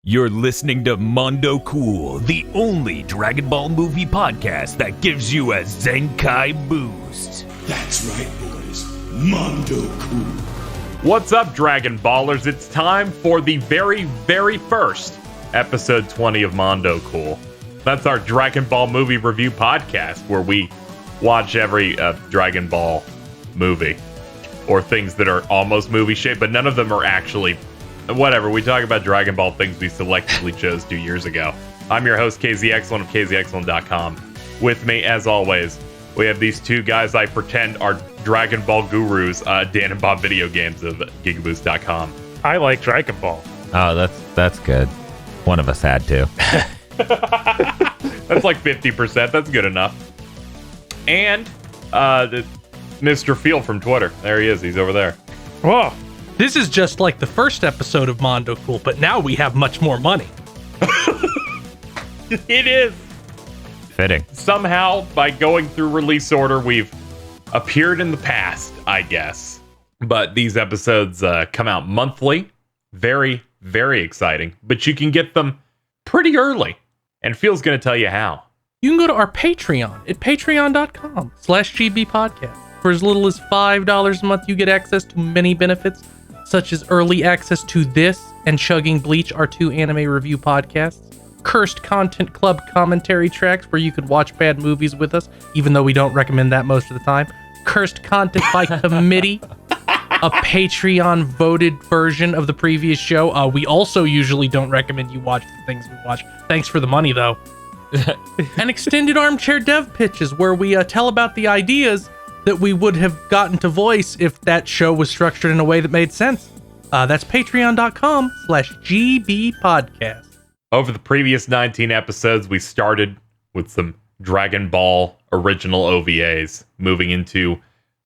You're listening to Mondo Cool, the only Dragon Ball movie podcast that gives you a Zenkai boost. That's right, boys. Mondo Cool. What's up, Dragon Ballers? It's time for the very, very first episode 20 of Mondo Cool. That's our Dragon Ball movie review podcast where we watch every Dragon Ball movie or things that are almost movie shaped, but none of them are actually whatever. We talk about Dragon Ball things we selectively chose 2 years ago. I'm your host, KZ Excellent of KZExcellent.com. With me, as always, we have these two guys I pretend are Dragon Ball gurus, Dan and Bob Video Games of GigaBoots.com. I like Dragon Ball. Oh, that's good. One of us had to. That's like 50%. That's good enough. And Mr. Field from Twitter. There he is. He's over there. Whoa. This is just like the first episode of Mondo Cool, but now we have much more money. It is. Fitting. Somehow, by going through release order, we've appeared in the past, I guess. But these episodes come out monthly. Very, very exciting. But you can get them pretty early. And Phil's going to tell you how. You can go to our Patreon at patreon.com/gbpodcast. For as little as $5 a month, you get access to many benefits, such as early access to this and Chugging Bleach, our two anime review podcasts. Cursed Content Club commentary tracks where you could watch bad movies with us, even though we don't recommend that most of the time. Cursed Content by Committee, a Patreon voted version of the previous show. We also usually don't recommend you watch the things we watch. Thanks for the money, though. And Extended Armchair Dev Pitches, where we tell about the ideas that we would have gotten to voice if that show was structured in a way that made sense. That's patreon.com/gbpodcast. Over the previous 19 episodes, we started with some Dragon Ball original OVAs, moving into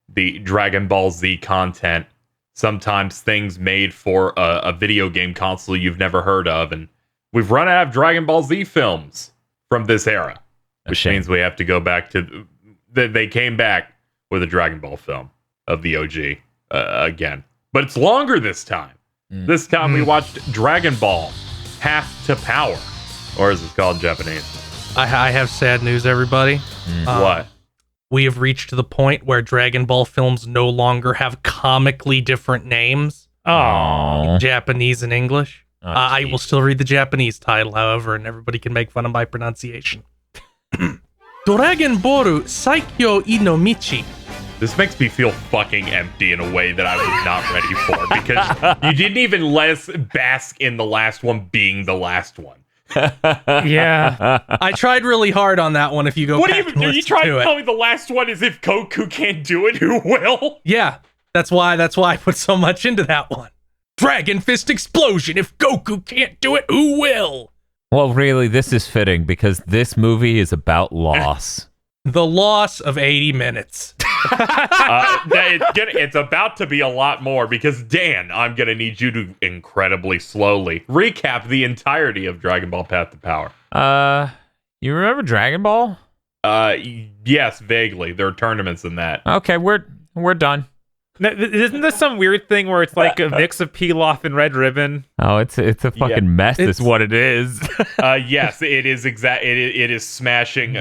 the Dragon Ball Z content, sometimes things made for a video game console you've never heard of, and we've run out of Dragon Ball Z films from this era, which means we have to go back to... They came back with a Dragon Ball film of the OG again. But it's longer this time. This time we watched Dragon Ball Path to Power, or as it's called in Japanese. I have sad news, everybody. What? We have reached the point where Dragon Ball films no longer have comically different names. Oh. Japanese and English. I will still read the Japanese title, however, and everybody can make fun of my pronunciation. Dragon Ball Saikyo Inomichi. This makes me feel fucking empty in a way that I was not ready for, because you didn't even let us bask in the last one being the last one. Yeah. I tried really hard on that one. If you go What back are and you listen trying to it. tell me the last one is if Goku can't do it, who will? Yeah, that's why I put so much into that one. Dragon Fist Explosion. If Goku can't do it, who will? Well, really, this is fitting because this movie is about loss. The loss of 80 minutes. It's about to be a lot more because, Dan, I'm going to need you to incredibly slowly recap the entirety of Dragon Ball Path to Power. You remember Dragon Ball? Yes, vaguely. There are tournaments in that. Okay, we're done. Now, isn't this some weird thing where it's like a mix of Pilaf and Red Ribbon? Oh, it's a fucking mess. Is what it is. Yes, it is it is smashing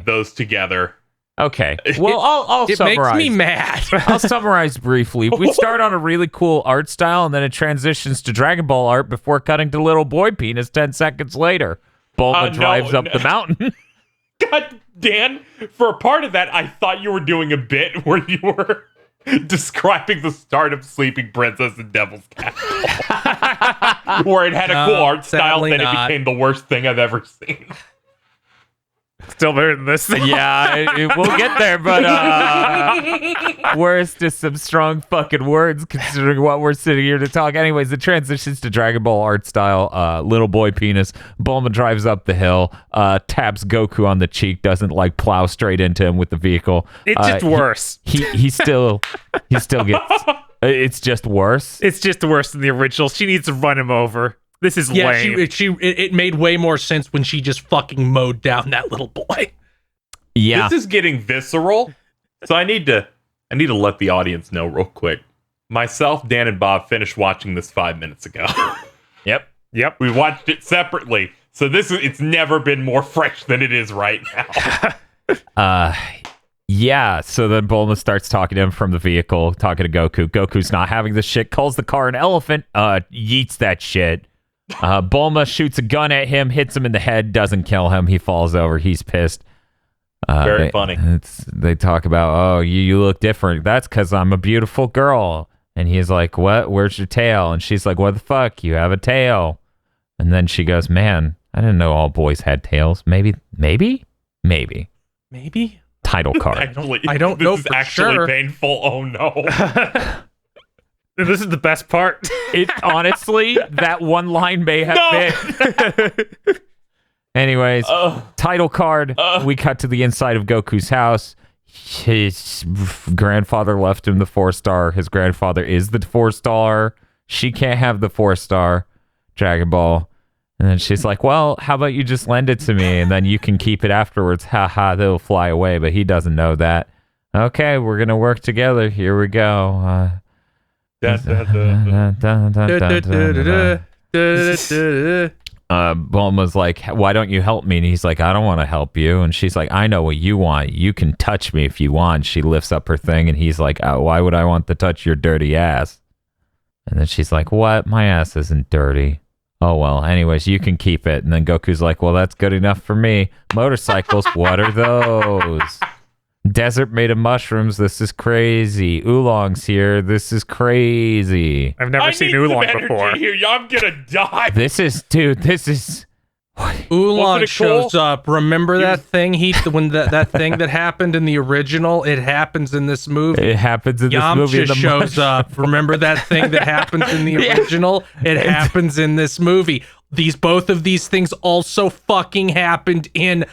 those together. Okay. Well, I'll It summarize. makes me mad. I'll summarize briefly. We start on a really cool art style, and then it transitions to Dragon Ball art before cutting to Little Boy Penis 10 seconds later. Bulma drives up the mountain. God, Dan, for a part of that, I thought you were doing a bit where you were describing the start of Sleeping Princess and Devil's Castle. Where it had a cool art style, then it became the worst thing I've ever seen. Still better than this. Yeah, we'll get there, but worst is some strong fucking words considering what we're sitting here to talk. Anyways, it transitions to Dragon Ball art style. Little Boy Penis. Bulma drives up the hill, taps Goku on the cheek, doesn't like plow straight into him with the vehicle. It's just worse. He still gets. It's just worse. It's just worse than the original. She needs to run him over. This is lame. It made way more sense when she just fucking mowed down that little boy. Yeah. This is getting visceral. So I need to let the audience know real quick. Myself, Dan, and Bob finished watching this 5 minutes ago. Yep. Yep. We watched it separately. So it's never been more fresh than it is right now. Yeah, so then Bulma starts talking to him from the vehicle, talking to Goku. Goku's not having this shit, calls the car an elephant, yeets that shit. Bulma shoots a gun at him, hits him in the head, doesn't kill him. He falls over. He's pissed. Very funny. They talk about, oh, you look different. That's because I'm a beautiful girl. And he's like, what? Where's your tail? And she's like, what the fuck? You have a tail. And then she goes, man, I didn't know all boys had tails. Maybe. Title card. Actually, I don't know This is for actually sure. painful. Oh, no. This is the best part. It honestly, that one line may have been. Anyways, title card. We cut to the inside of Goku's house. His grandfather left him the 4-star. His grandfather is the 4-star. She can't have the 4-star Dragon Ball. And then she's like, well, how about you just lend it to me and then you can keep it afterwards. Ha, they'll fly away, but he doesn't know that. Okay, we're going to work together. Here we go. Bulma's like, why don't you help me? And he's like, I don't want to help you. And she's like, I know what you want. You can touch me if you want. She lifts up her thing and he's like, why would I want to touch your dirty ass? And then she's like, what? My ass isn't dirty. Oh, well, anyways, you can keep it. And then Goku's like, well, that's good enough for me. Motorcycles, what are those? Desert made of mushrooms. This is crazy. Oolong's here. This is crazy. I've never seen Oolong before. Here. I'm gonna die. This is. Oolong Wasn't it shows cool? up. Remember that thing when that thing that happened in the original? It happens in this movie. It happens in this movie. Yamcha shows up. Remember that thing that happens in the original? It happens in this movie. Both of these things also fucking happened in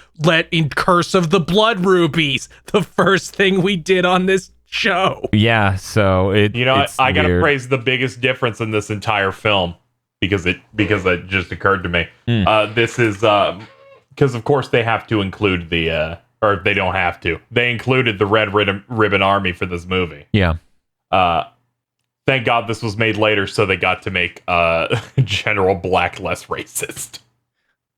Curse of the Blood Rubies, the first thing we did on this show. Yeah, so it. You know what? it's I gotta weird. praise the biggest difference in this entire film because it just occurred to me. This is because of course they have to include the or they don't have to. They included the Red Ribbon Army for this movie. Yeah. Thank God this was made later, so they got to make General Black less racist.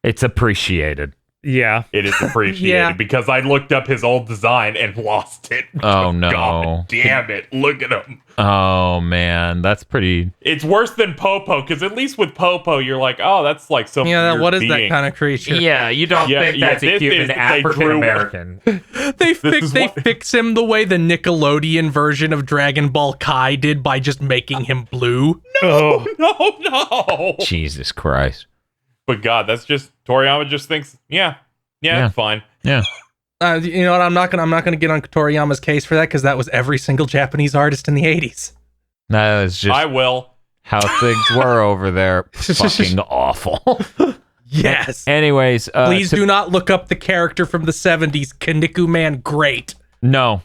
It's appreciated. Yeah. It is appreciated Yeah. because I looked up his old design and lost it. Oh, no. God damn it! Look at him. Oh man, that's pretty. It's worse than Popo because at least with Popo you're like, oh, that's like some. weird What is that being. kind of creature? Yeah, you don't Yeah, think yeah, that's a this human is- they African drew- American? They is what- fix him the way the Nickelodeon version of Dragon Ball Kai did by just making him blue. Oh. No. Jesus Christ. But God, that's just Toriyama just thinks, yeah, Yeah. it's fine. Yeah. You know what? I'm not gonna get on Toriyama's case for that because that was every single Japanese artist in the 80s. That is just I will. how things were over there. Fucking awful. Yes. Anyways, Please do not look up the character from the 70s. Kaneko Man, great. No.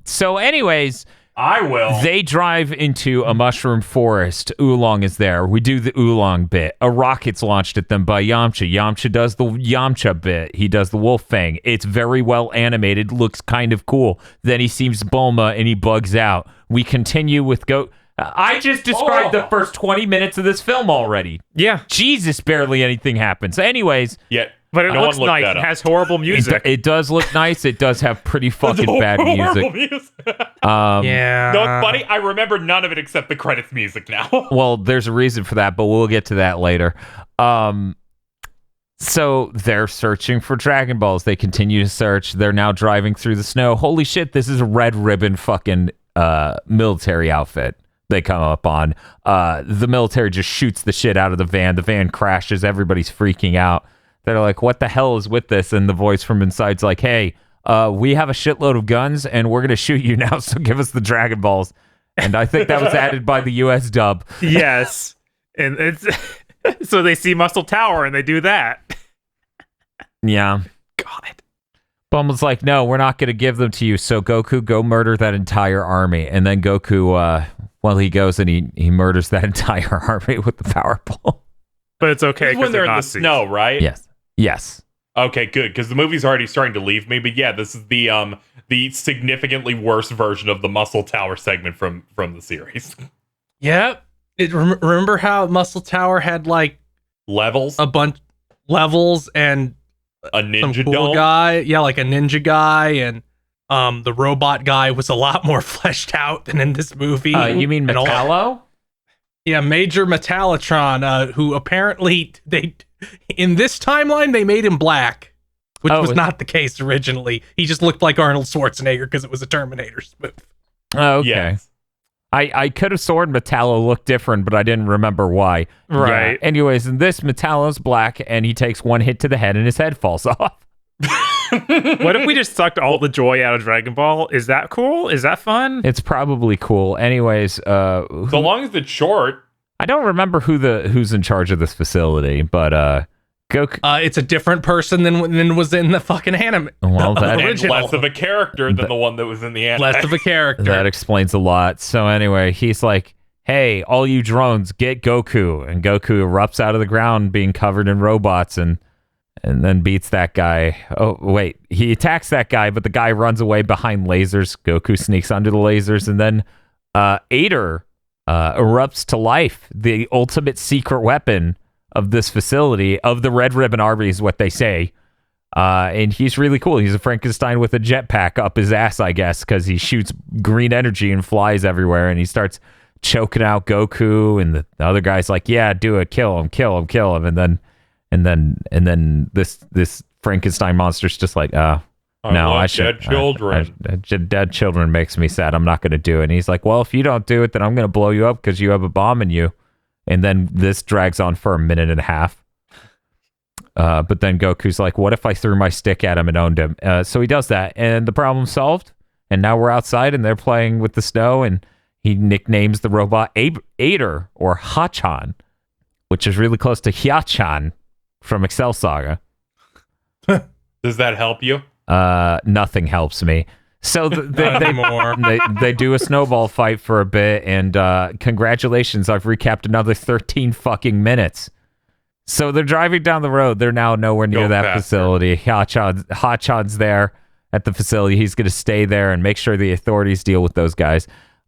So anyways, I will. they drive into a mushroom forest. Oolong is there. We do the Oolong bit. A rocket's launched at them by Yamcha. Yamcha does the Yamcha bit. He does the wolf fang. It's very well animated. Looks kind of cool. Then he sees Bulma and he bugs out. We continue with I just described the first 20 minutes of this film already. Yeah. Jesus, barely anything happens. Anyways, Yeah, But it I don't looks wanna look nice. that It up. has horrible music. it does look nice. It does have pretty fucking bad Horrible music. Yeah. No, it's funny. I remember none of it except the credits music now. Well, there's a reason for that, but we'll get to that later. So they're searching for Dragon Balls. They continue to search. They're now driving through the snow. Holy shit, this is a red ribbon fucking military outfit they come up on. The military just shoots the shit out of the van. The van crashes. Everybody's freaking out. They're like, what the hell is with this? And the voice from inside's like, hey, we have a shitload of guns and we're going to shoot you now, so give us the Dragon Balls. And I think that was added by the US dub. Yes. And it's so they see Muscle Tower and they do that. Yeah. God. Bulma's like, no, we're not going to give them to you. So Goku, go murder that entire army. And then Goku, he goes and he murders that entire army with the power ball. But it's okay This is when because they're they're in the Nazis. snow, right? Yes. Okay, good, because the movie's already starting to leave me. But yeah, this is the significantly worse version of the Muscle Tower segment from the series. Yep. Remember how Muscle Tower had like levels, a bunch levels and a some ninja cool dome. guy. Yeah, like a ninja guy, and the robot guy was a lot more fleshed out than in this movie. You mean And all- Metallo? Yeah, Major Metallotron, who apparently they in this timeline they made him black, which was not the case originally. He just looked like Arnold Schwarzenegger because it was a Terminator spoof. Oh, okay. Yes. I could have sworn Metallo looked different, but I didn't remember why. Right. Yeah. Anyways, in this, Metallo's black, and he takes one hit to the head, and his head falls off. What if we just sucked all the joy out of Dragon Ball? Is that cool? Is that fun? It's probably cool. Anyways, So long as it's short. I don't remember who's in charge of this facility, but Goku. It's a different person than was in the fucking anime. Well, the that- And original. less of a character than the one that was in the anime. Less of a character. That explains a lot. So anyway, he's like, "Hey, all you drones, get Goku!" And Goku erupts out of the ground, being covered in robots, and then beats that guy. Oh wait, he attacks that guy, but the guy runs away behind lasers. Goku sneaks under the lasers, and then Ader erupts to life. The ultimate secret weapon of this facility, of the Red Ribbon Army, is what they say. And he's really cool. He's a Frankenstein with a jetpack up his ass, I guess, because he shoots green energy and flies everywhere, and he starts choking out Goku, and the other guy's like, "Yeah, do it, kill him, kill him, kill him," and then this Frankenstein monster's just like, no, I should. Dead children. Dead children makes me sad. I'm not going to do it. And he's like, "Well, if you don't do it, then I'm going to blow you up because you have a bomb in you." And then this drags on for a minute and a half. But then Goku's like, "What if I threw my stick at him and owned him?" So he does that, and the problem's solved. And now we're outside, and they're playing with the snow, and he nicknames the robot Ader, or Hachan, which is really close to Hyachan from Excel Saga. Does that help you? Nothing helps me. So they do a snowball fight for a bit, and congratulations, I've recapped another 13 fucking minutes. So they're driving down the road. They're now nowhere near that faster. facility. Hachan's there at the facility. He's going to stay there and make sure the authorities deal with those guys.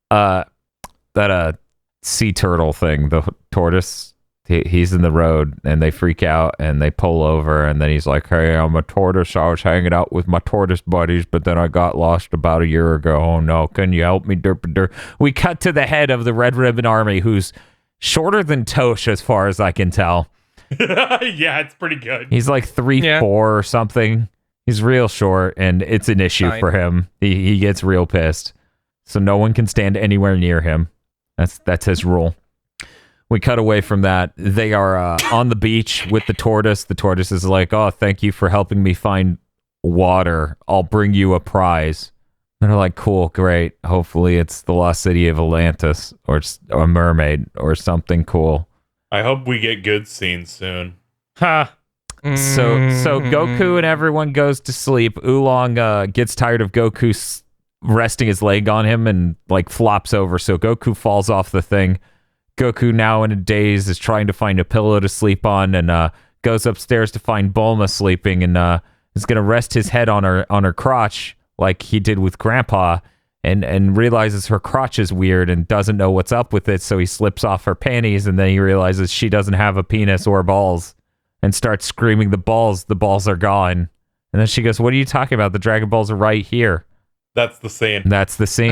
That sea turtle thing, the tortoise, he's in the road, and they freak out and they pull over, and then he's like, "Hey, I'm a tortoise. I was hanging out with my tortoise buddies, but then I got lost about a year ago. Oh no, can you help me?" We cut to the head of the Red Ribbon Army, who's shorter than Tosh as far as I can tell. Yeah, it's pretty good. He's like 3'4" or something. He's real short, and it's an issue for him. He gets real pissed. So no one can stand anywhere near him. That's his rule. We cut away from that. They are on the beach with the tortoise. The tortoise is like, "Oh, thank you for helping me find water. I'll bring you a prize." And they're like, "Cool, great. Hopefully it's the lost city of Atlantis or a mermaid or something cool." I hope we get good scenes soon. Ha. So Goku and everyone goes to sleep. Oolong gets tired of Goku resting his leg on him and like flops over. So Goku falls off the thing. Goku, now in a daze, is trying to find a pillow to sleep on, and goes upstairs to find Bulma sleeping, and is gonna rest his head on her crotch like he did with Grandpa, and realizes her crotch is weird and doesn't know what's up with it. So he slips off her panties, and then he realizes she doesn't have a penis or balls, and starts screaming, "The balls are gone." And then she goes, "What are you talking about? The Dragon Balls are right here." That's the scene. That's the scene.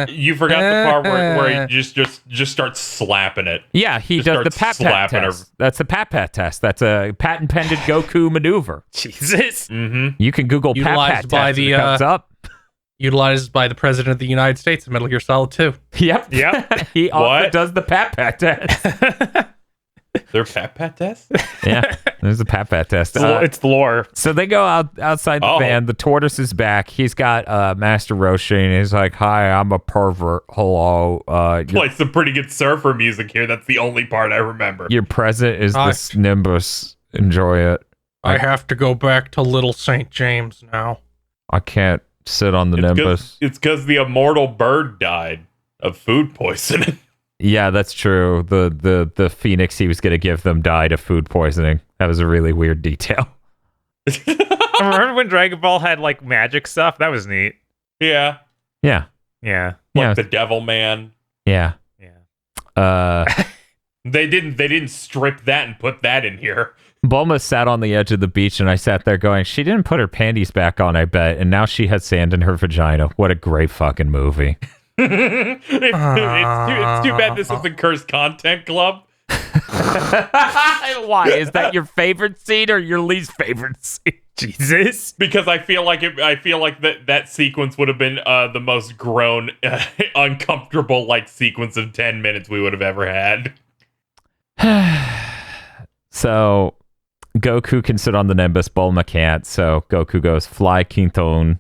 You forgot the part where he just starts slapping it. Yeah, he Just does the starts pat slapping test. That's the pat test. That's a patent pending Goku maneuver. Jesus. Mm-hmm. You can Google Utilized pat by test. the, It comes up. Utilized by the President of the United States in Metal Gear Solid 2. Yep. Yep. He also What? does the pat test. Their pat test? Yeah, there's a pat test. It's lore. So they go outside the van. The tortoise is back. He's got Master Roshi, and he's like, "Hi, I'm a pervert. Hello. Play some pretty good surfer music here. That's the only part I remember. Your present is this Nimbus. Enjoy it. I have to go back to Little St. James now. I can't sit on the Nimbus." It's because the immortal bird died of food poisoning. Yeah, that's true. The phoenix he was going to give them died of food poisoning. That was a really weird detail. Remember when Dragon Ball had like magic stuff? That was neat. Yeah. Yeah. Yeah. Like Yeah. the Devil Man. Yeah. Yeah. They didn't strip that and put that in here. Bulma sat on the edge of the beach, and I sat there going, she didn't put her panties back on, I bet, and now she has sand in her vagina. What a great fucking movie. It's too bad this is the Cursed Content Club. Why? Is that your favorite scene or your least favorite scene? Jesus. Because I feel like that sequence would have been the most grown, uncomfortable sequence of 10 minutes we would have ever had. So Goku can sit on the Nimbus, Bulma can't, so Goku goes, fly Kinton,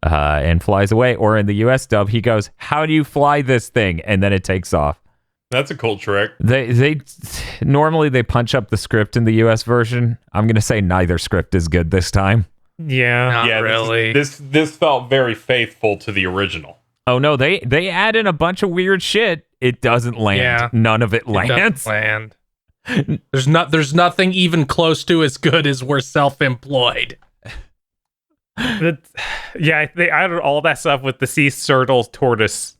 and flies away. Or in the US dub, he goes, how do you fly this thing? And then it takes off. That's a cool trick. They normally they punch up the script in the US version. I'm gonna say neither script is good this time. Yeah, not really. This felt very faithful to the original. Oh no, they add in a bunch of weird shit. It doesn't land. Yeah. None of it lands. Land. There's nothing even close to as good as we're self-employed. Yeah, they added all that stuff with the sea turtle tortoise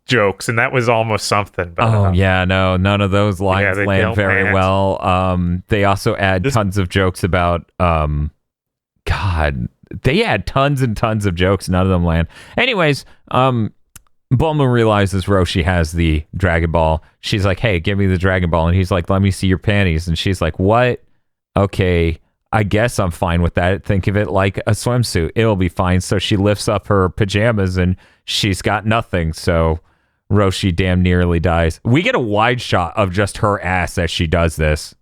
jokes, and that was almost something. But, yeah, no, none of those lines they land don't very land. well. They also add tons of jokes about God. They add tons and tons of jokes. None of them land. Anyways, Bulma realizes Roshi has the Dragon Ball. She's like, hey, give me the Dragon Ball. And he's like, let me see your panties. And she's like, what? Okay, I guess I'm fine with that. Think of it like a swimsuit. It'll be fine. So she lifts up her pajamas and she's got nothing. So Roshi damn nearly dies. We get a wide shot of just her ass as she does this.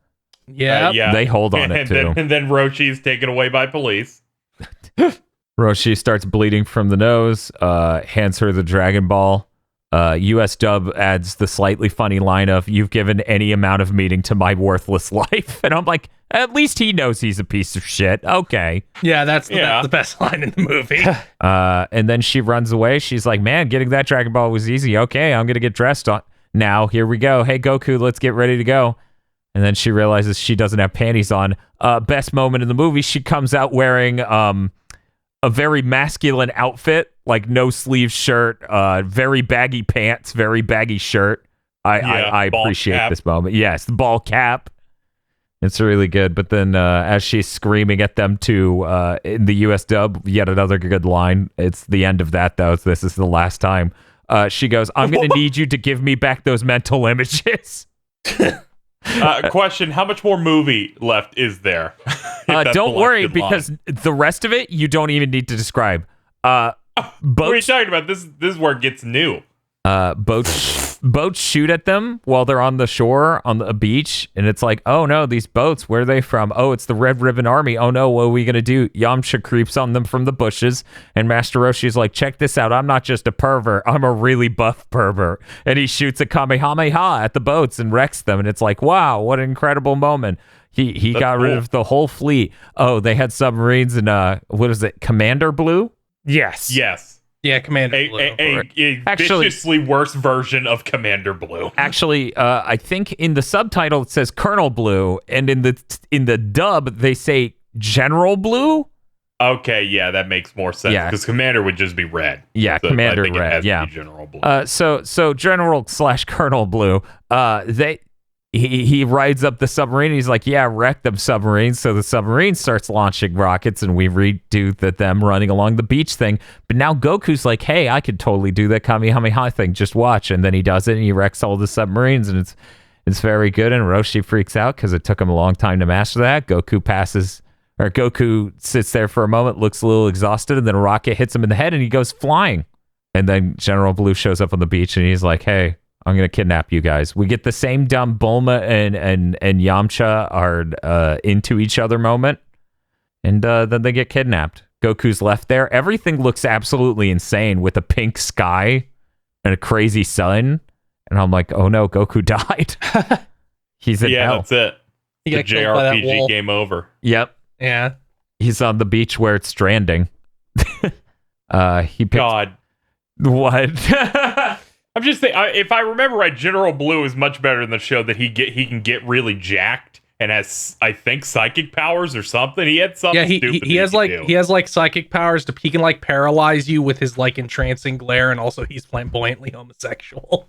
Yeah. Yeah. They hold on it too. And then Roshi is taken away by police. Roshi starts bleeding from the nose, hands her the Dragon Ball. US dub adds the slightly funny line of, you've given any amount of meaning to my worthless life. And I'm like, at least he knows he's a piece of shit. Okay. Yeah, that's the best line in the movie. And then she runs away. She's like, man, getting that Dragon Ball was easy. Okay, I'm going to get dressed on. Now, here we go. Hey, Goku, let's get ready to go. And then she realizes she doesn't have panties on. Best moment in the movie, she comes out wearing a very masculine outfit, like no sleeve shirt, very baggy pants, very baggy shirt. I appreciate cap. this moment. Yes, the ball cap. It's really good. But then as she's screaming at them to, in the US dub, yet another good line. It's the end of that, though. This is the last time. She goes, I'm going to need you to give me back those mental images. Question, how much more movie left is there? Don't worry, because the rest of it, you don't even need to describe. What are you talking about? This is where it gets new. Boats shoot at them while they're on the shore on the beach, and it's like, oh no, these boats, where are they from? Oh, it's the Red Ribbon Army. Oh no, what are we gonna do? Yamcha creeps on them from the bushes, and Master Roshi's like, check this out, I'm not just a pervert, I'm a really buff pervert. And he shoots a Kamehameha at the boats and wrecks them, and it's like, wow, what an incredible moment. He got rid of the whole fleet. Oh, they had submarines and what is it, Commander Blue? Yes. Yeah, Commander Blue. A viciously worse version of Commander Blue. Actually, I think in the subtitle it says Colonel Blue, and in the dub they say General Blue. Okay, yeah, that makes more sense. Yeah. Because Commander would just be red. Yeah, So Commander I think red. It has to Yeah, be General Blue. so General/Colonel Blue. He rides up the submarine. He's like, yeah, wreck them submarines. So the submarine starts launching rockets, and we redo them running along the beach thing. But now Goku's like, hey, I could totally do that Kamehameha thing. Just watch. And then he does it, and he wrecks all the submarines, and it's very good. And Roshi freaks out because it took him a long time to master that. Goku sits there for a moment, looks a little exhausted, and then a rocket hits him in the head, and he goes flying. And then General Blue shows up on the beach, and he's like, hey, I'm going to kidnap you guys. We get the same dumb Bulma and Yamcha are into each other moment. And then they get kidnapped. Goku's left there. Everything looks absolutely insane with a pink sky and a crazy sun. And I'm like, oh no, Goku died. He's in hell. That's it. He The got killed by that JRPG wolf. game over. Yep. Yeah. He's on the beach where it's stranding. He picked... God. What? I'm just saying, if I remember right, General Blue is much better in the show that he can get really jacked and has, I think, psychic powers or something. He had something stupid. He has like psychic powers to he can like paralyze you with his like entrancing glare, and also he's flamboyantly homosexual.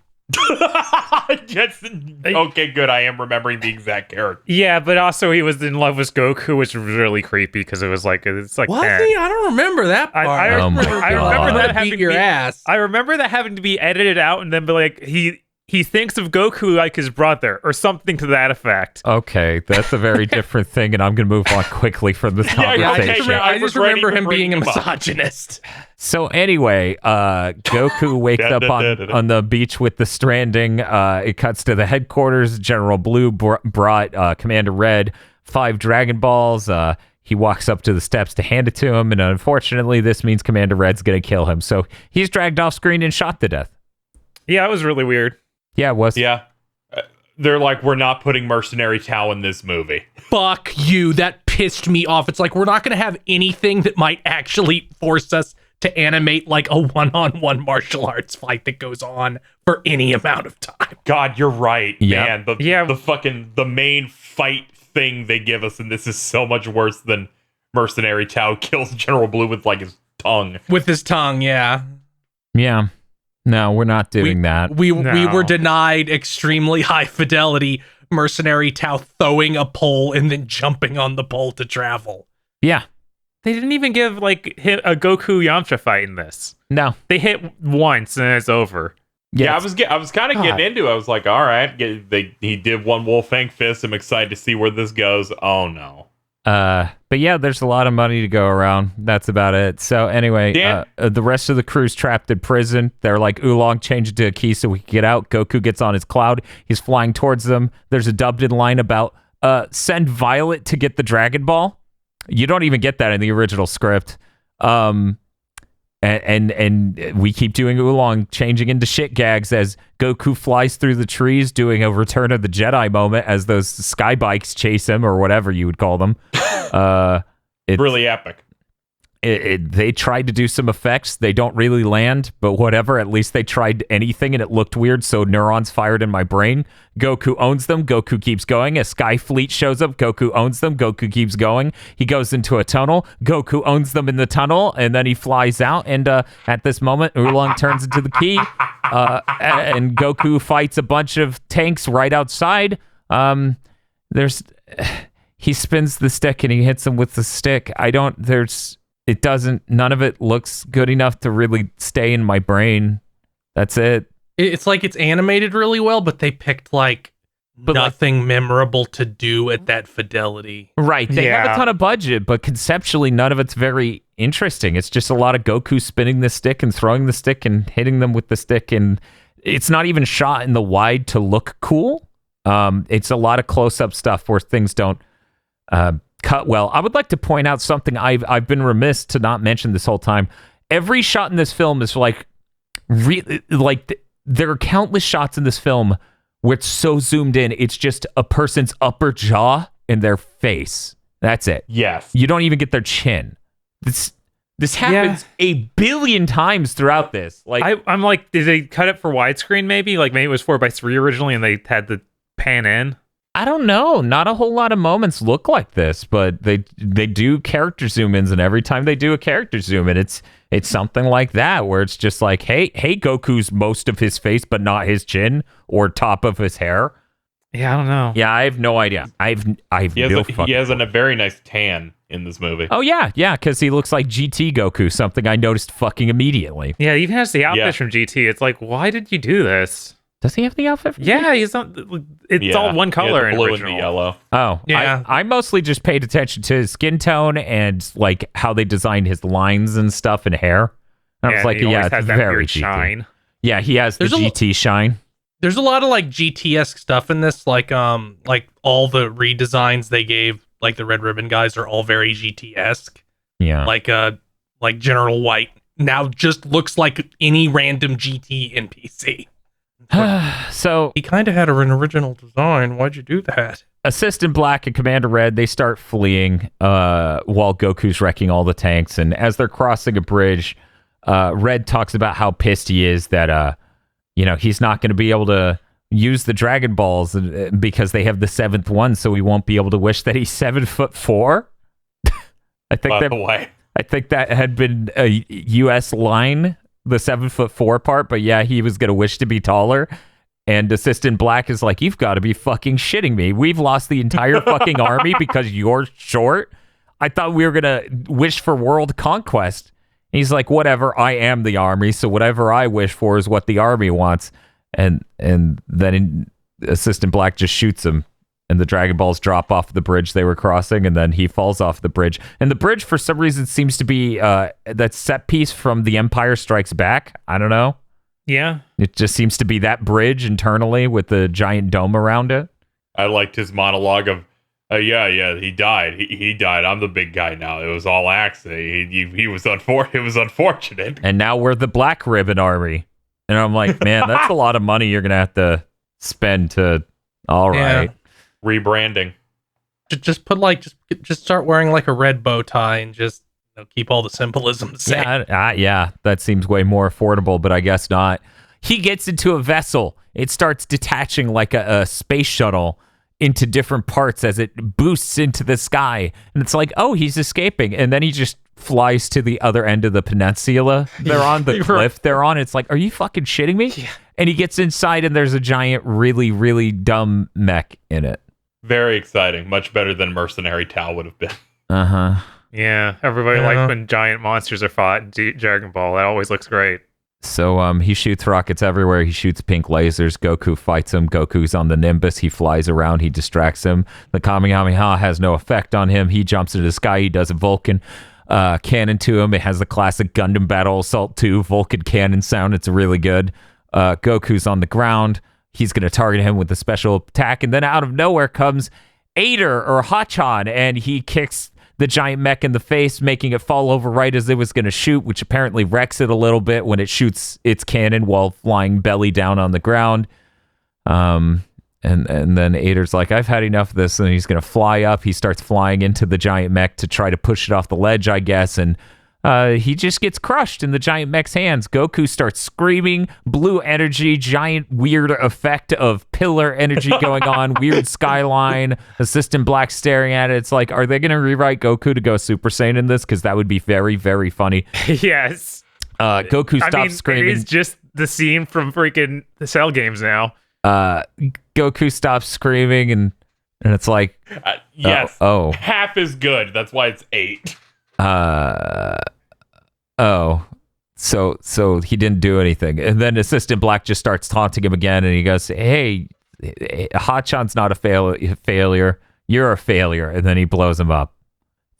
Yes. Okay, good. I am remembering the exact character. Yeah, but also he was in love with Goku, which was really creepy because it's like Was he? I don't remember that part. I remember that beat having your to be, ass. I remember that having to be edited out and then be like he thinks of Goku like his brother or something to that effect. Okay, that's a very different thing, and I'm going to move on quickly from this conversation. I just remember him being a him up. misogynist. So anyway, Goku wakes up on the beach with the stranding. It cuts to the headquarters. General Blue brought Commander Red 5 Dragon Balls. He walks up to the steps to hand it to him, and unfortunately, this means Commander Red's going to kill him. So he's dragged off screen and shot to death. Yeah, it was really weird. Yeah, it was. Yeah. They're like, we're not putting Mercenary Tao in this movie. Fuck you. That pissed me off. It's like, we're not going to have anything that might actually force us to animate like a one-on-one martial arts fight that goes on for any amount of time. God, you're right, Yep. man. The main fight thing they give us, and this is so much worse than Mercenary Tao kills General Blue with like his tongue. With his tongue, yeah. Yeah. No, we're not doing that. We were denied extremely high fidelity Mercenary Tao throwing a pole and then jumping on the pole to travel. Yeah. They didn't even give like a Goku Yamcha fight in this. No. They hit once and it's over. Yeah, I was kind of getting into it. I was like, all right, he did one Wolfang Fist. I'm excited to see where this goes. Oh no. But yeah, there's a lot of money to go around. That's about it. So anyway, the rest of the crew's trapped in prison. They're like, Oolong, change it to a key so we can get out. Goku gets on his cloud. He's flying towards them. There's a dubbed in line about, send Violet to get the Dragon Ball. You don't even get that in the original script. And we keep doing Oolong changing into shit gags as Goku flies through the trees doing a Return of the Jedi moment as those sky bikes chase him, or whatever you would call them. It's really epic. They tried to do some effects. They don't really land, but whatever. At least they tried anything and it looked weird, so neurons fired in my brain. Goku owns them. Goku keeps going. A sky fleet shows up. Goku owns them. Goku keeps going. He goes into a tunnel. Goku owns them in the tunnel, and then he flies out. And at this moment, Oolong turns into the key, and Goku fights a bunch of tanks right outside. He spins the stick and he hits them with the stick. None of it looks good enough to really stay in my brain. That's it. It's like it's animated really well, but they picked nothing memorable to do at that fidelity. Right. They have a ton of budget, but conceptually none of it's very interesting. It's just a lot of Goku spinning the stick and throwing the stick and hitting them with the stick, and it's not even shot in the wide to look cool. It's a lot of close-up stuff where things don't cut well. I would like to point out something I've been remiss to not mention this whole time. Every shot in this film is there are countless shots in this film where it's so zoomed in, it's just a person's upper jaw and their face. That's it. Yes. You don't even get their chin. This happens a billion times throughout this. I'm like, did they cut it for widescreen maybe? Like maybe it was 4:3 originally and they had the pan in? I don't know. Not a whole lot of moments look like this, but they do character zoom ins, and every time they do a character zoom in, it's something like that where it's just like, hey, Goku's most of his face, but not his chin or top of his hair. Yeah, I don't know. Yeah, I have no idea. He has a very nice tan in this movie. Oh yeah, because he looks like GT Goku, something I noticed fucking immediately. Yeah, he even has the outfit from GT. It's like, why did you do this? Does he have the outfit? Yeah, he's not. It's all one color the blue original. and the yellow. Oh, yeah. I mostly just paid attention to his skin tone and like how they designed his lines and stuff and hair. And I was like, he always it's has that very weird GT. shine. Yeah, he has the GT shine. There's a lot of like GT-esque stuff in this, like all the redesigns they gave, like the Red Ribbon guys are all very GT-esque. Yeah, like General White now just looks like any random GT NPC. So he kind of had an original design. Why'd you do that? Assistant Black and Commander Red, they start fleeing while Goku's wrecking all the tanks. And as they're crossing a bridge, Red talks about how pissed he is that he's not going to be able to use the Dragon Balls because they have the 7th one, so he won't be able to wish that he's 7'4". I think that had been a U.S. line, the 7'4" part, but yeah, he was going to wish to be taller. And Assistant Black is like, you've got to be fucking shitting me. We've lost the entire fucking army because you're short. I thought we were going to wish for world conquest. And he's like, whatever, I am the army, so whatever I wish for is what the army wants. And then Assistant Black just shoots him, and the Dragon Balls drop off the bridge they were crossing, and then he falls off the bridge. And the bridge, for some reason, seems to be that set piece from The Empire Strikes Back. I don't know. Yeah. It just seems to be that bridge internally with the giant dome around it. I liked his monologue of, yeah, he died. He died. I'm the big guy now. It was all accident. He was it was unfortunate. And now we're the Black Ribbon Army. And I'm like, man, that's a lot of money you're going to have to spend to, all right. Rebranding. Just put just start wearing like a red bow tie and just keep all the symbolism the same. Yeah, that seems way more affordable, but I guess not. He gets into a vessel. It starts detaching like a space shuttle into different parts as it boosts into the sky. And it's like, oh, he's escaping. And then he just flies to the other end of the peninsula. They're on the cliff they're on. It's like, are you fucking shitting me? Yeah. And he gets inside and there's a giant, really, really dumb mech in it. Very exciting. Much better than Mercenary Tau would have been. Uh-huh. Yeah, everybody likes when giant monsters are fought in Dragon Ball. That always looks great. So he shoots rockets everywhere. He shoots pink lasers. Goku fights him. Goku's on the Nimbus. He flies around. He distracts him. The Kamehameha has no effect on him. He jumps into the sky. He does a Vulcan cannon to him. It has the classic Gundam Battle Assault 2 Vulcan cannon sound. It's really good. Goku's on the ground. He's going to target him with a special attack. And then out of nowhere comes Ader or Hachan, and he kicks the giant mech in the face, making it fall over right as it was going to shoot, which apparently wrecks it a little bit when it shoots its cannon while flying belly down on the ground. And then Ader's like, I've had enough of this, and he's going to fly up. He starts flying into the giant mech to try to push it off the ledge, I guess, and he just gets crushed in the giant mech's hands. Goku starts screaming, blue energy, giant weird effect of pillar energy going on, weird skyline, Assistant Black staring at it. It's like, are they going to rewrite Goku to go Super Saiyan in this? Because that would be very, very funny. Yes. Goku stops screaming. It is just the scene from freaking the Cell games now. Goku stops screaming, and it's like, yes. Oh. Half is good. That's why it's 8. So he didn't do anything. And then Assistant Black just starts taunting him again, and he goes, hey, Hachan's not a failure. You're a failure. And then he blows him up.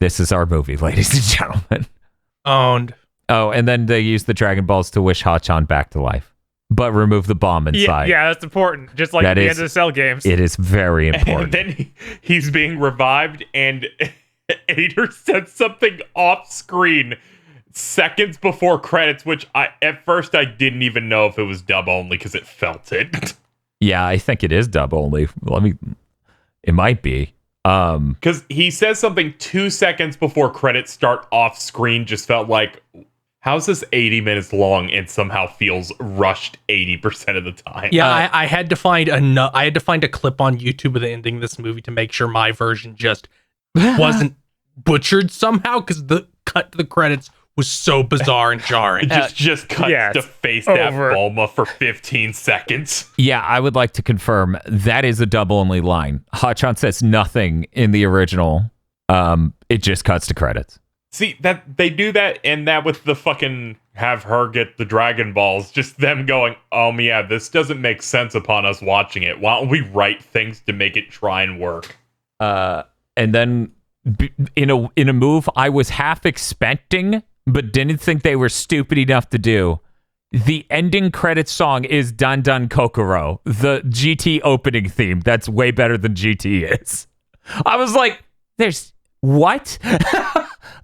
This is our movie, ladies and gentlemen. Owned. Oh, and then they use the Dragon Balls to wish Hachan back to life, but remove the bomb inside. Yeah, that's important. Just like at the end of the Cell games. It is very important. And then he's being revived, and Ader said something off screen seconds before credits, which at first I didn't even know if it was dub only because it felt it. Yeah, I think it is dub only. It might be. Because he says something 2 seconds before credits start off screen, just felt like, how's this 80 minutes long and somehow feels rushed 80% of the time? Yeah, I had to find a clip on YouTube of the ending of this movie to make sure my version just wasn't butchered somehow, because the cut to the credits was so bizarre and jarring. Just cuts to face that Bulma for 15 seconds. Yeah, I would like to confirm that is a dub only line. Hachan says nothing in the original. It just cuts to credits. See, that they do that, and that with the fucking have her get the Dragon Balls, just them going, yeah, this doesn't make sense upon us watching it. Why don't we write things to make it try and work? And then in a move I was half expecting, but didn't think they were stupid enough to do. The ending credits song is Dan Dan Kokoro, the GT opening theme. That's way better than GT is. I was like, there's what?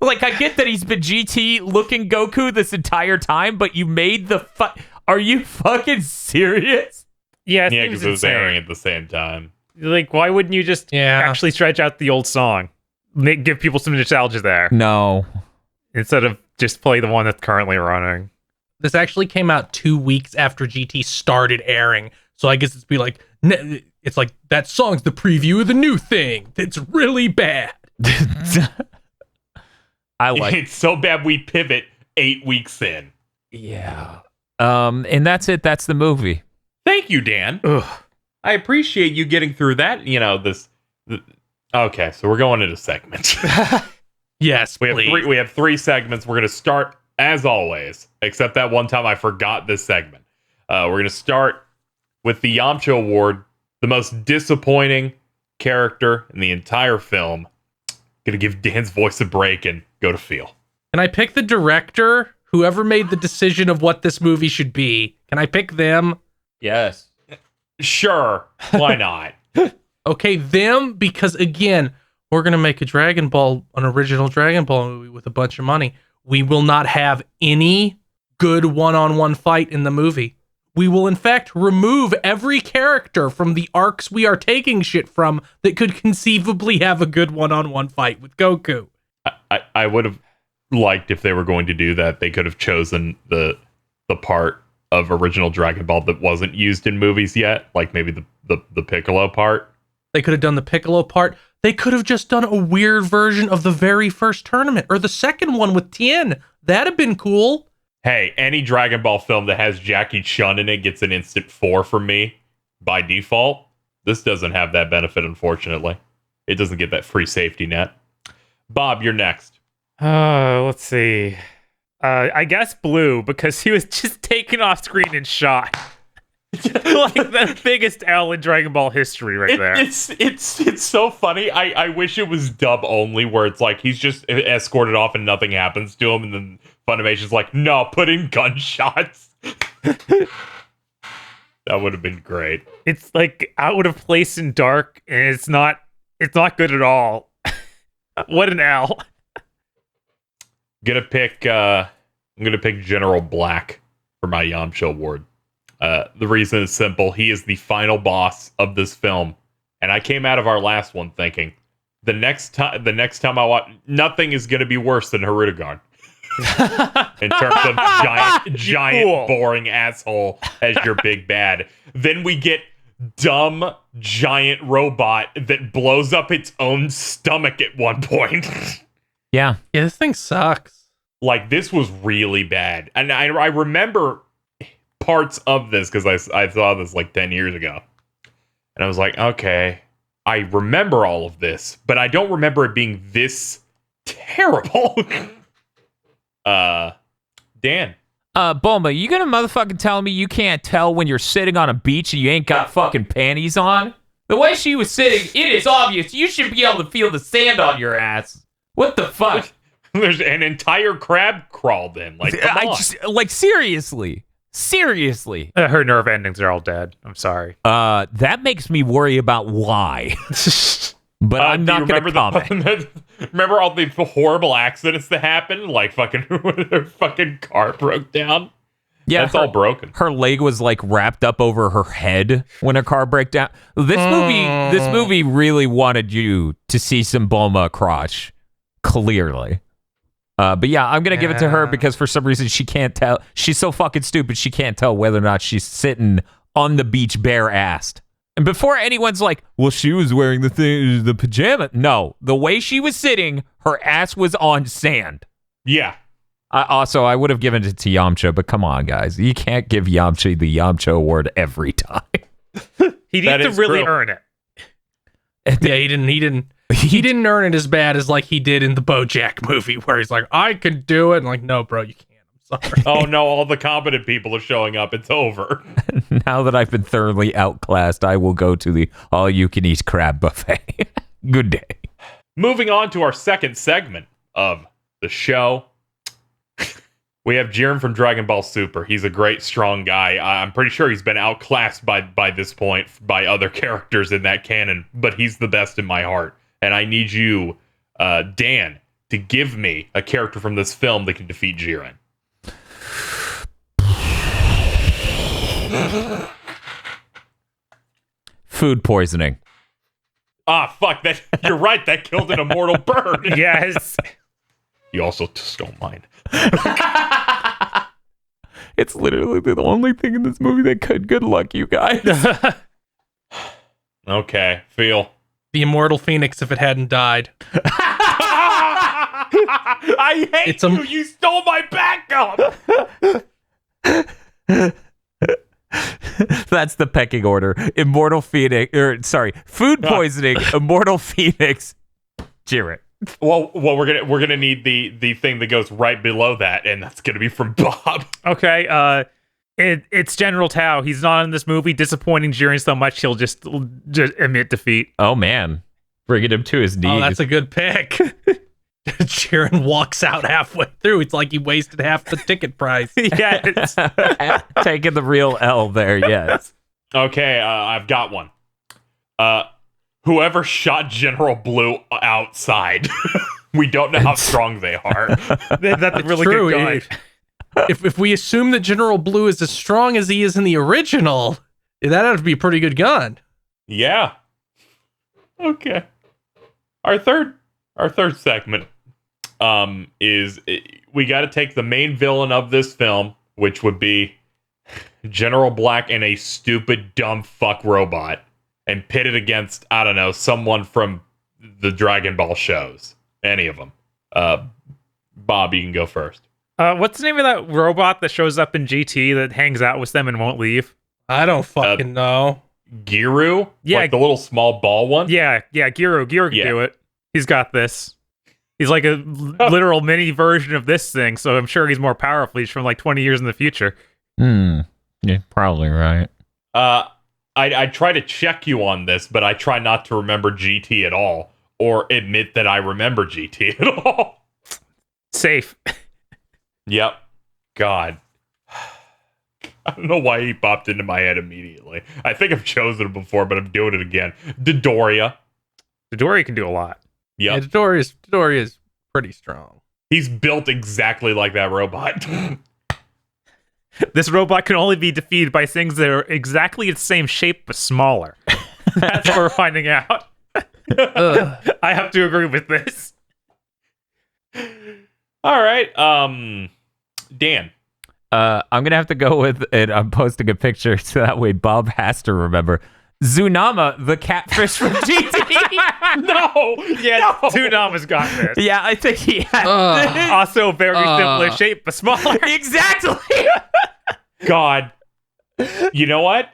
Like, I get that he's been GT looking Goku this entire time, but you made the are you fucking serious? Yeah, because it was airing at the same time. Like, why wouldn't you just actually stretch out the old song? Give people some nostalgia there. No. Instead of just play the one that's currently running. This actually came out 2 weeks after GT started airing, so I guess it's like that song's the preview of the new thing. It's really bad. It's so bad we pivot 8 weeks in. Yeah. And that's it. That's the movie. Thank you, Dan. Ugh. I appreciate you getting through that. Okay, so we're going into segments. Yes, please. We have three segments. We're going to start, as always, except that one time I forgot this segment. We're going to start with the Yamcha Award, the most disappointing character in the entire film. Going to give Dan's voice a break and go to Feel. Can I pick the director? Whoever made the decision of what this movie should be. Can I pick them? Yes. Sure, why not? Okay, them, because again, we're going to make an original Dragon Ball movie with a bunch of money. We will not have any good one-on-one fight in the movie. We will, in fact, remove every character from the arcs we are taking shit from that could conceivably have a good one-on-one fight with Goku. I would have liked if they were going to do that. They could have chosen the part of original Dragon Ball that wasn't used in movies yet, like maybe the Piccolo part. They could have done the Piccolo part. They could have just done a weird version of the very first tournament or the second one with Tien. That'd have been cool. Hey, any Dragon Ball film that has Jackie Chun in it gets an instant 4 from me by default. This doesn't have that benefit, unfortunately. It doesn't get that free safety net. Bob, you're next. Let's see. I guess Blue, because he was just taken off screen and shot. Like the biggest L in Dragon Ball history there. It's so funny. I wish it was dub only, where it's like he's just escorted off and nothing happens to him, and then Funimation's like, no, put in gunshots. That would have been great. It's like out of place and dark, and it's not good at all. What an L. I'm gonna pick General Black for my Yamcha Award. The reason is simple. He is the final boss of this film. And I came out of our last one thinking, the next time I watch, nothing is going to be worse than Hirudegarn. In terms of giant, cool. boring asshole as your big bad. Then we get dumb, giant robot that blows up its own stomach at one point. Yeah. Yeah, this thing sucks. Like, this was really bad. And I remember parts of this because I saw this like 10 years ago. And I was like, okay, I remember all of this, but I don't remember it being this terrible. Dan. Bulma, you gonna motherfucking tell me you can't tell when you're sitting on a beach and you ain't got fucking panties on? The way she was sitting, it is obvious. You should be able to feel the sand on your ass. What the fuck? There's an entire crab crawled in. Like, come on. Seriously. Her nerve endings are all dead. I'm sorry. That makes me worry about why. But I'm not going to comment. Remember all the horrible accidents that happened? Like fucking when her fucking car broke down? Yeah, that's all broken. Her leg was like wrapped up over her head when her car broke down. This movie really wanted you to see some Bulma crotch, clearly. But yeah, I'm going to give it to her because for some reason she can't tell. She's so fucking stupid she can't tell whether or not she's sitting on the beach bare-assed. And before anyone's like, well, she was wearing the pajama. No, the way she was sitting, her ass was on sand. Yeah. I would have given it to Yamcha, but come on, guys. You can't give Yamcha the Yamcha Award every time. He needs to really earn it. Yeah, he didn't earn it as bad as like he did in the BoJack movie, where he's like, I could do it. And like, no, bro, you can't. I'm sorry. Oh no, all the competent people are showing up. It's over. Now that I've been thoroughly outclassed, I will go to the all-you-can-eat crab buffet. Good day. Moving on to our second segment of the show. We have Jiren from Dragon Ball Super. He's a great, strong guy. I'm pretty sure he's been outclassed by this point by other characters in that canon, but he's the best in my heart. And I need you, Dan, to give me a character from this film that can defeat Jiren. Food poisoning. Ah, fuck, that. You're right, that killed an immortal bird. Yes. You also stole mine. It's literally the only thing in this movie that could. Good luck, you guys. Okay, feel. The immortal phoenix if it hadn't died. I hate you. You stole my backup. That's the pecking order. Immortal Phoenix, food poisoning, Immortal Phoenix, Jarrett. Well, we're gonna need the thing that goes right below that, and that's gonna be from Bob. Okay, it's General Tao. He's not in this movie, disappointing Jiren so much he'll just admit defeat. Oh man, bringing him to his knees. Oh, that's a good pick. Jiren walks out halfway through. It's like he wasted half the ticket price. Yes. Taking the real L there, yes. Okay, I've got one. Whoever shot General Blue outside. We don't know how strong they are. That's a really true. good guy. If we assume that General Blue is as strong as he is in the original, that ought to be a pretty good gun. Yeah. Okay. Our third segment is we got to take the main villain of this film, which would be General Black and a stupid dumb fuck robot, and pit it against, I don't know, someone from the Dragon Ball shows. Any of them. Bob, you can go first. What's the name of that robot that shows up in GT that hangs out with them and won't leave? I don't fucking know. Giru? Yeah. Like the little small ball one? Yeah, Giru. Giru can Yeah. do it. He's got this. He's like a literal mini version of this thing, so I'm sure he's more powerful. He's from like 20 years in the future. You're probably right. I try to check you on this, but I try not to remember GT at all, or admit that I remember GT at all. Safe. Yep. God. I don't know why he popped into my head immediately. I think I've chosen it before, but I'm doing it again. Dodoria. Dodoria can do a lot. Yep. Yeah, Dodoria is pretty strong. He's built exactly like that robot. This robot can only be defeated by things that are exactly the same shape but smaller. That's what we're finding out. I have to agree with this. All right. Dan. I'm gonna have to go with it. I'm posting a picture so that way Bob has to remember. Zunama, the catfish from GT. No. Yeah, Tsunama's got this. Yeah, I think he has. Also very similar shape but smaller. Exactly. God. You know what?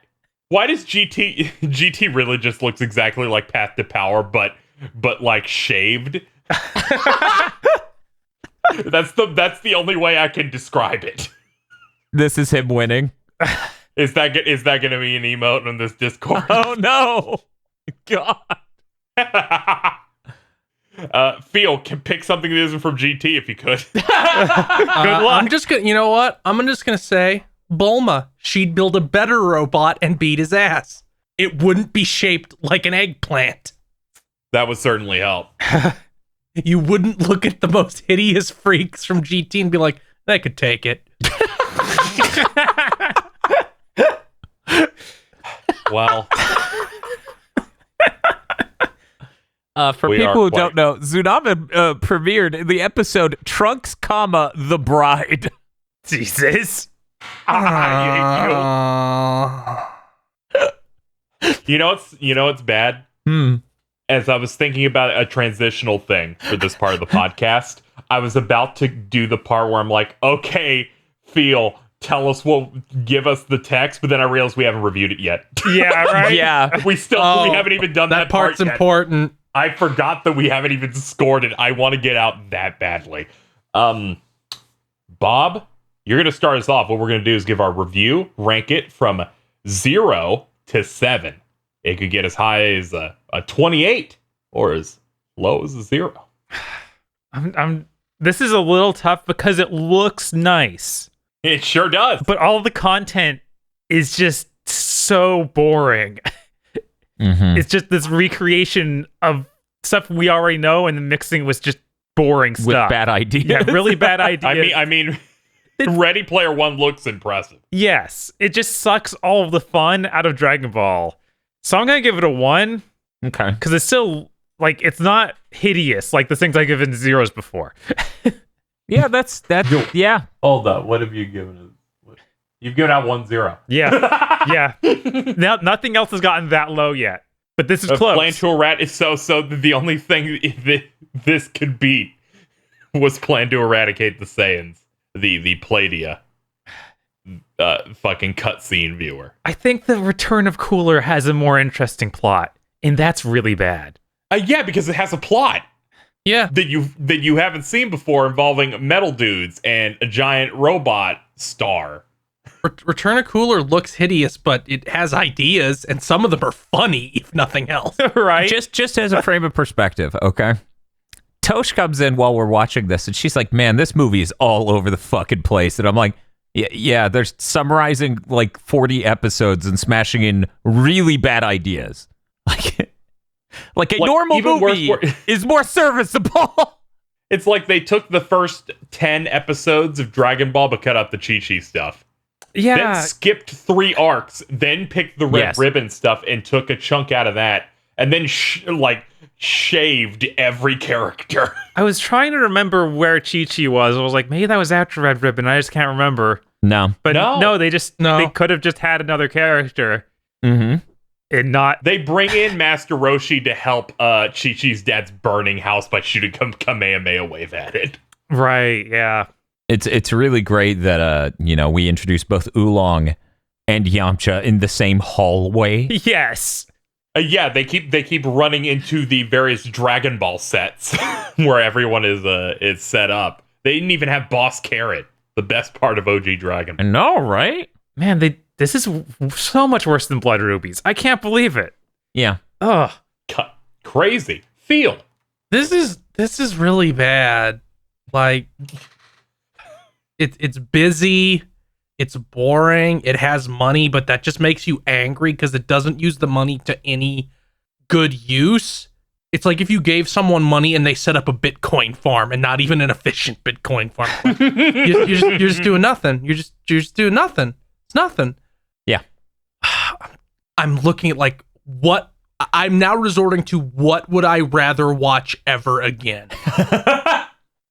Why does GT really just looks exactly like Path to Power, but like shaved? That's the only way I can describe it. This is him winning. Is that going to be an emote on this Discord? Oh no! God. Phil, can pick something that isn't from GT if you could. Good luck. I'm just gonna. You know what? I'm just gonna say Bulma. She'd build a better robot and beat his ass. It wouldn't be shaped like an eggplant. That would certainly help. You wouldn't look at the most hideous freaks from GT and be like, "They could take it." Well, for We people are who quite- don't know, Zunama premiered in the episode Trunks, the Bride. Jesus. you know what's bad? As I was thinking about a transitional thing for this part of the podcast, I was about to do the part where I'm like, okay, Phil, give us the text, but then I realized we haven't reviewed it yet. Yeah, right? Yeah. we haven't even done that That part's part yet. important. I forgot that we haven't even scored it. I want to get out that badly. Bob, you're going to start us off. What we're going to do is give our review, rank it from 0 to 7. It could get as high as a 28 or as low as a 0. This is a little tough because it looks nice, It sure does. but all the content is just so boring. It's just this recreation of stuff we already know, and the mixing was just boring With stuff. bad ideas. Yeah, really bad ideas. I mean, Ready Player One looks impressive. Yes, it just sucks all of the fun out of Dragon Ball. So I'm gonna give it a 1 Okay. because it's still like it's not hideous like the things I given zeros before. Yeah, that's yeah. Hold up. What have you given us? You've given out 1-0. Yeah, yeah. Now nothing else has gotten that low yet, but this is close. Plan to a Rat is so the only thing this could beat was Plan to Eradicate the Saiyans, the Pladia. fucking cutscene viewer. I think the Return of Cooler has a more interesting plot, and that's really bad. Yeah, because it has a plot Yeah. that you haven't seen before, involving metal dudes and a giant robot star. Return of Cooler looks hideous, but it has ideas, and some of them are funny, if nothing else. Right? Just as a frame of perspective, okay? Tosh comes in while we're watching this, and she's like, man, this movie is all over the fucking place. And I'm like, yeah, they're summarizing like 40 episodes and smashing in really bad ideas. Like a normal even movie is more serviceable. It's like they took the first 10 episodes of Dragon Ball but cut out the Chi-Chi stuff. Yeah. Then skipped 3 arcs, then picked the red ribbon stuff and took a chunk out of that, and then shaved every character. I was trying to remember where Chi-Chi was. I was like, maybe that was after Red Ribbon. I just can't remember. No. But no, they No. could have just had another character. Mm-hmm. And not... They bring in Master Roshi to help Chi-Chi's dad's burning house by shooting Kamehameha wave at it. Right, yeah. It's really great that we introduce both Oolong and Yamcha in the same hallway. Yes. Yeah, they keep running into the various Dragon Ball sets where everyone is set up. They didn't even have Boss Carrot, the best part of OG Dragon Ball. I know, right? Man, this is so much worse than Blood Rubies. I can't believe it. Yeah. Ugh. Crazy. Feel. This is really bad. Like, it's busy, it's boring, it has money, but that just makes you angry because it doesn't use the money to any good use. It's like if you gave someone money and they set up a Bitcoin farm, and not even an efficient Bitcoin farm. You're just doing nothing. You're just doing nothing. It's nothing. Yeah. I'm looking at like what I'm now resorting to. What would I rather watch ever again?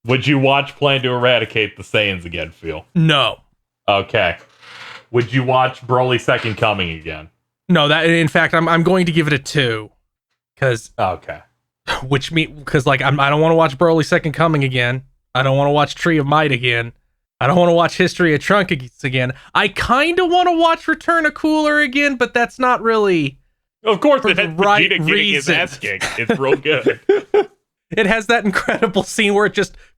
Would you watch Plan to Eradicate the Saiyans again, Phil? No. Okay. Would you watch Broly Second Coming again? No, that in fact I'm going to give it a 2. Cause Okay. because like I don't want to watch Broly Second Coming again. I don't want to watch Tree of Might again. I don't want to watch History of Trunks again. I kind of want to watch Return of Cooler again, but that's not really Of course, for it the has right Vegeta getting his reason. ass kicked. It's real good. It has that incredible scene where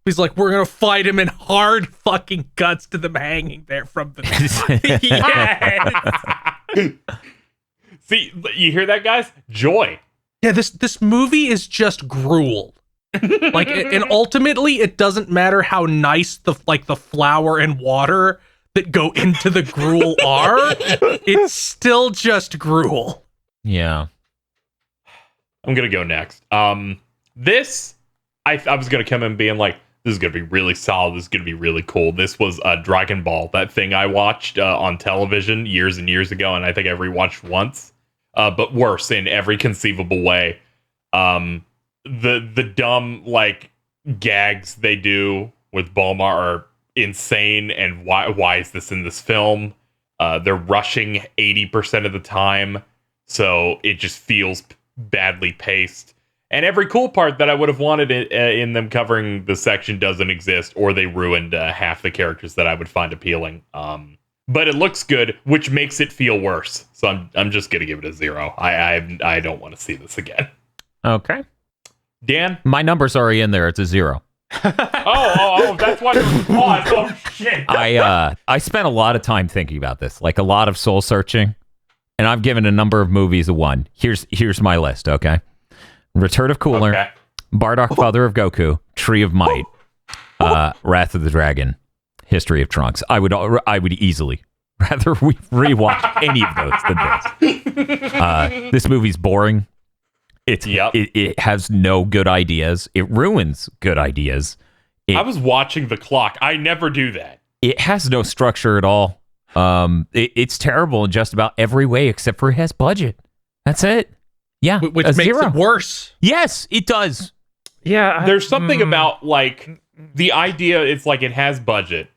he's like, we're gonna fight him in hard fucking guts to them hanging there from the Yes. See, you hear that, guys? Joy. Yeah, this movie is just gruel. Like, and ultimately, it doesn't matter how nice the flour and water that go into the gruel are. It's still just gruel. Yeah. I'm gonna go next. This, I was gonna come in being like, this is gonna be really solid. This is gonna be really cool. This was Dragon Ball, that thing I watched on television years and years ago, and I think I rewatched once, but worse in every conceivable way. The dumb like gags they do with Bulma are insane, and why is this in this film? They're rushing 80% of the time, so it just feels badly paced. And every cool part that I would have wanted in them covering the section doesn't exist, or they ruined half the characters that I would find appealing. But it looks good, which makes it feel worse. So I'm just gonna give it a 0. I don't want to see this again. Okay. Dan? My number's already in there. It's a 0. Oh, that's why there's a pause. Oh shit. I spent a lot of time thinking about this, like a lot of soul searching, and I've given a number of movies a 1. Here's my list, okay? Return of Cooler, Okay. Bardock, Father of Goku, Tree of Might, Wrath of the Dragon, History of Trunks. I would easily rather we rewatch any of those than this. This movie's boring. It has no good ideas. It ruins good ideas. I was watching the clock. I never do that. It has no structure at all. It's terrible in just about every way except for it has budget. That's it. Yeah, Which a makes 0. it worse. Yes, it does. Yeah. There's something about like the idea. It's like it has budget.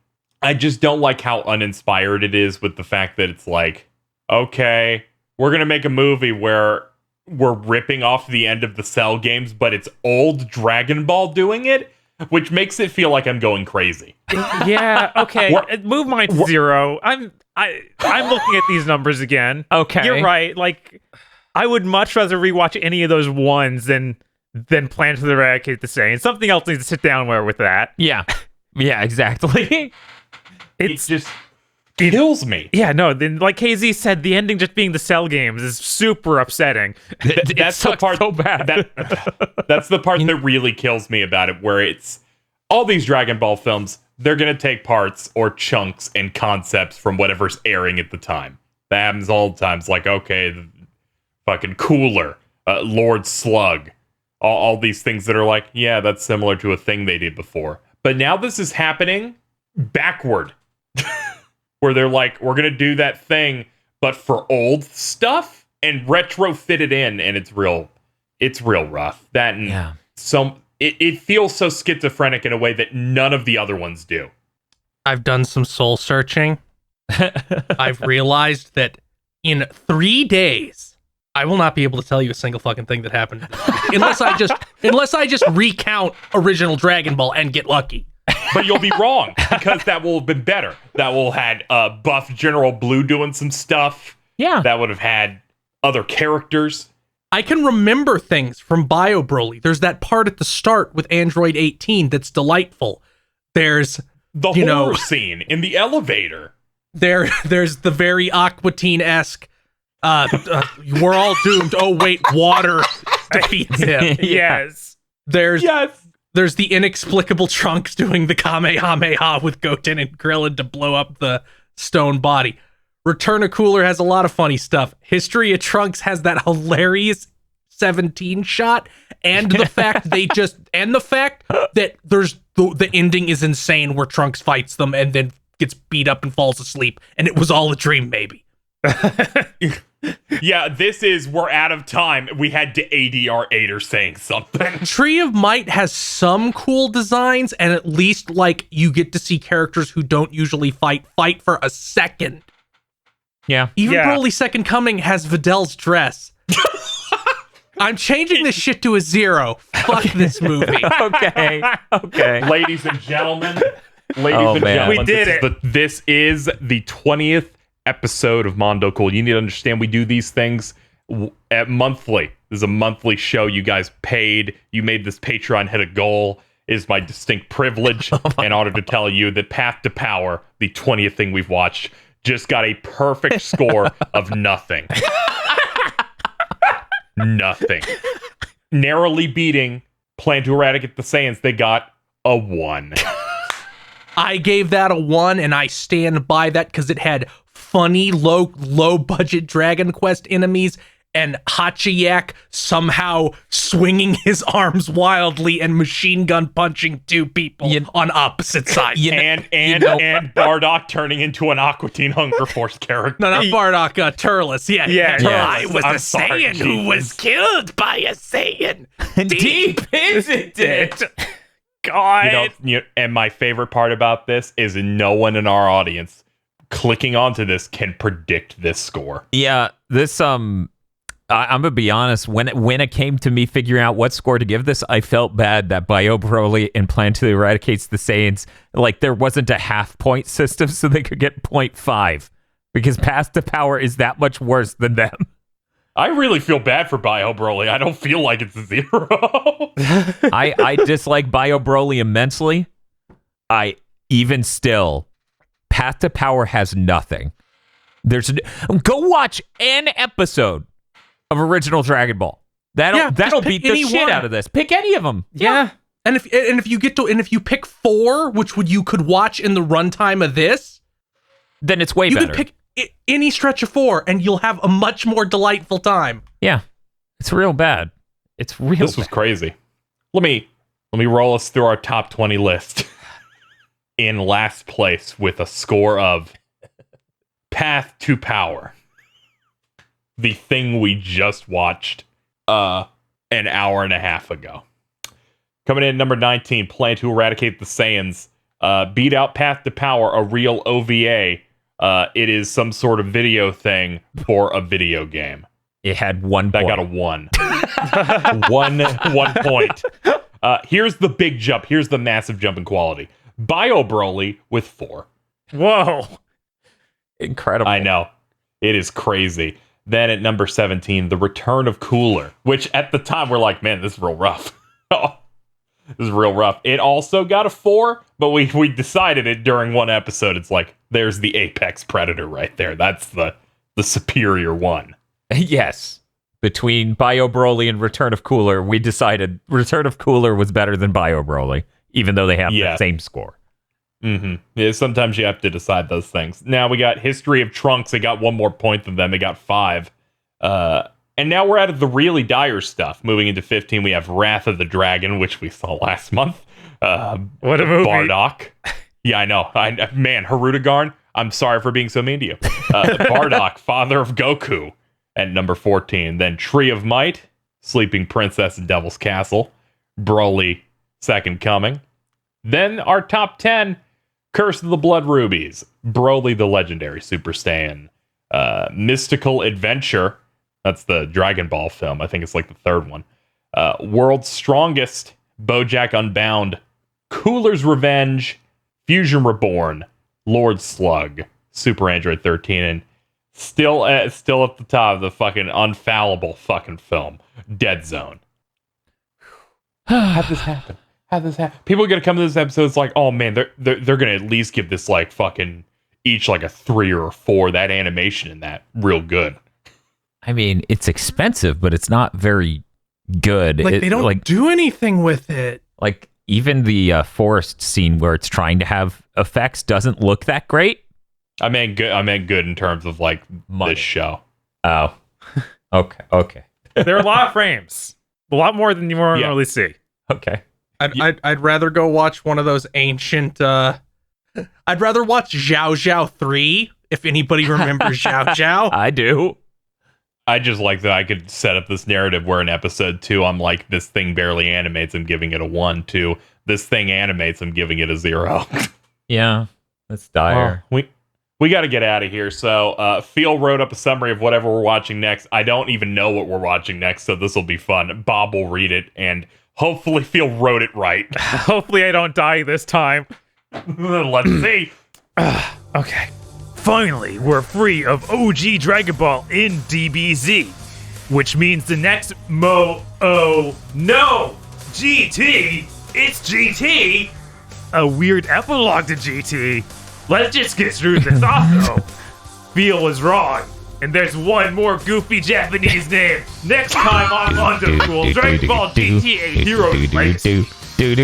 I just don't like how uninspired it is with the fact that it's like, okay, we're gonna make a movie where we're ripping off the end of the Cell games, but it's old Dragon Ball doing it. which makes it feel like I'm going crazy. Yeah, okay. Move mine to 0. I'm looking at these numbers again. Okay. You're right. Like, I would much rather rewatch any of those ones than Plan to Eradicate the Sane. Something else needs to sit down with that. Yeah. Yeah, exactly. It just kills me. Yeah, no, then like KZ said, the ending just being the Cell games is super upsetting. That's the part so bad. That's the part that really kills me about it, where it's all these Dragon Ball films, they're going to take parts or chunks and concepts from whatever's airing at the time. That happens all the time. It's like, okay, fucking Cooler, Lord Slug, all these things that are like, yeah, that's similar to a thing they did before. But now this is happening backward, where they're like, we're going to do that thing, but for old stuff and retrofit it in. And it's real rough. That and it feels so schizophrenic in a way that none of the other ones do. I've done some soul searching. I've realized that in 3 days, I will not be able to tell you a single fucking thing that happened unless I just recount original Dragon Ball and get lucky. But you'll be wrong, because that will have been better. That will have had buff General Blue doing some stuff. Yeah. That would have had other characters. I can remember things from Bio Broly. There's that part at the start with Android 18 that's delightful. There's the horror scene in the elevator. There's the very Aqua Teen-esque we're all doomed. Oh wait, water defeats him. Yes. There's the inexplicable Trunks doing the Kamehameha with Goten and Krillin to blow up the stone body. Return of Cooler has a lot of funny stuff. History of Trunks has that hilarious 17 shot, and the fact that there's the ending is insane, where Trunks fights them and then gets beat up and falls asleep, and it was all a dream, maybe. Yeah, we're out of time. We had to ADR Ader saying something. Tree of Might has some cool designs, and at least like you get to see characters who don't usually fight for a second. Yeah. Even Broly's Second Coming has Vidal's dress. I'm changing this shit to a 0. Fuck this movie. Okay. Ladies and gentlemen, We did it. This is the 20th episode of Mondo Cool. You need to understand, we do these things at monthly. This is a monthly show. You guys paid. You made this Patreon hit a goal. It is my distinct privilege in order to tell you that Path to Power, the 20th thing we've watched, just got a perfect score of nothing. Nothing. Narrowly beating Plan to Eradicate the Saiyans. They got a 1. I gave that a 1, and I stand by that because it had funny, low budget Dragon Quest enemies, and Hachiyak somehow swinging his arms wildly and machine gun punching 2 people on opposite sides. And Bardock turning into an Aqua Teen Hunger Force character. No, not Bardock, Turles. Yeah. Turles. I was I'm a sorry, Saiyan who Jesus. was killed by a Saiyan. Deep isn't it? God. And my favorite part about this is no one in our audience clicking onto this can predict this score. Yeah, this I'm gonna be honest. When it came to me figuring out what score to give this, I felt bad that Bio Broly and Plan to Eradicates the Saiyans, like there wasn't a half point system, so they could get 0.5 because Path to Power is that much worse than them. I really feel bad for Bio Broly. I don't feel like it's a 0. I dislike Bio Broly immensely. Even still, Path to Power has nothing. Go watch an episode of original Dragon Ball. That'll beat the shit out of this. Pick any of them. Yeah. And if you pick 4, which you could watch in the runtime of this, then it's way better. You could pick any stretch of 4, and you'll have a much more delightful time. Yeah, it's real bad. It's real. This was crazy. Let me roll us through our top 20 list. In last place with a score of Path to Power, the thing we just watched an hour and a half ago. Coming in at number 19, Plan to Eradicate the Saiyans. Beat out Path to Power, a real OVA. It is some sort of video thing for a video game. It had 1 point. That got a 1. one point. Here's the big jump. Here's the massive jump in quality. Bio Broly with 4. Whoa. Incredible. I know. It is crazy. Then at number 17, The Return of Cooler, which at the time we're like, man, this is real rough. This is real rough. It also got a 4, but we decided it during one episode. It's like, there's the apex predator right there. That's the superior one. Yes. Between Bio Broly and Return of Cooler, we decided Return of Cooler was better than Bio Broly, even though they have the same score. Mm-hmm. Yeah, sometimes you have to decide those things. Now we got History of Trunks. They got 1 more point than them. They got 5. And now we're out of the really dire stuff. Moving into 15, we have Wrath of the Dragon, which we saw last month. What a movie. Bardock. Yeah, I know. Man, Harudagarn, I'm sorry for being so mean to you. Bardock, father of Goku, at number 14. Then Tree of Might, Sleeping Princess and Devil's Castle, Broly, Second Coming. Then our top 10, Curse of the Blood Rubies, Broly the Legendary Super Saiyan, Mystical Adventure, that's the Dragon Ball film, I think it's like the 3rd one, World's Strongest, BoJack Unbound, Cooler's Revenge, Fusion Reborn, Lord Slug, Super Android 13, and still at the top of the fucking unfallible fucking film, Dead Zone. How'd this happen? People are gonna come to this episode. It's like, oh man, they're gonna at least give this like fucking each like a 3 or a 4. That animation in that real good. I mean, it's expensive, but it's not very good. Like they don't do anything with it. Like even the forest scene where it's trying to have effects doesn't look that great. I meant good in terms of like this show. Oh, okay. There are a lot of frames, a lot more than you normally see. Okay. I'd rather go watch one of those ancient. I'd rather watch Zhao Zhao 3 if anybody remembers Zhao Zhao. I do. I just like that I could set up this narrative where in episode 2, I'm like, this thing barely animates, I'm giving it a 1. 2, this thing animates, I'm giving it a 0. Yeah, that's dire. Well, we got to get out of here. So Phil wrote up a summary of whatever we're watching next. I don't even know what we're watching next, so this will be fun. Bob will read it, and hopefully Phil wrote it right. Hopefully I don't die this time. Let's see. Okay. Finally, we're free of OG Dragon Ball in DBZ, which means the next no GT, it's GT, a weird epilogue to GT. Let's just get through this off though. Phil was wrong, and there's one more goofy Japanese name. Next time on Mondo Cool, Dragon Ball GTA Heroes Legacy. Do.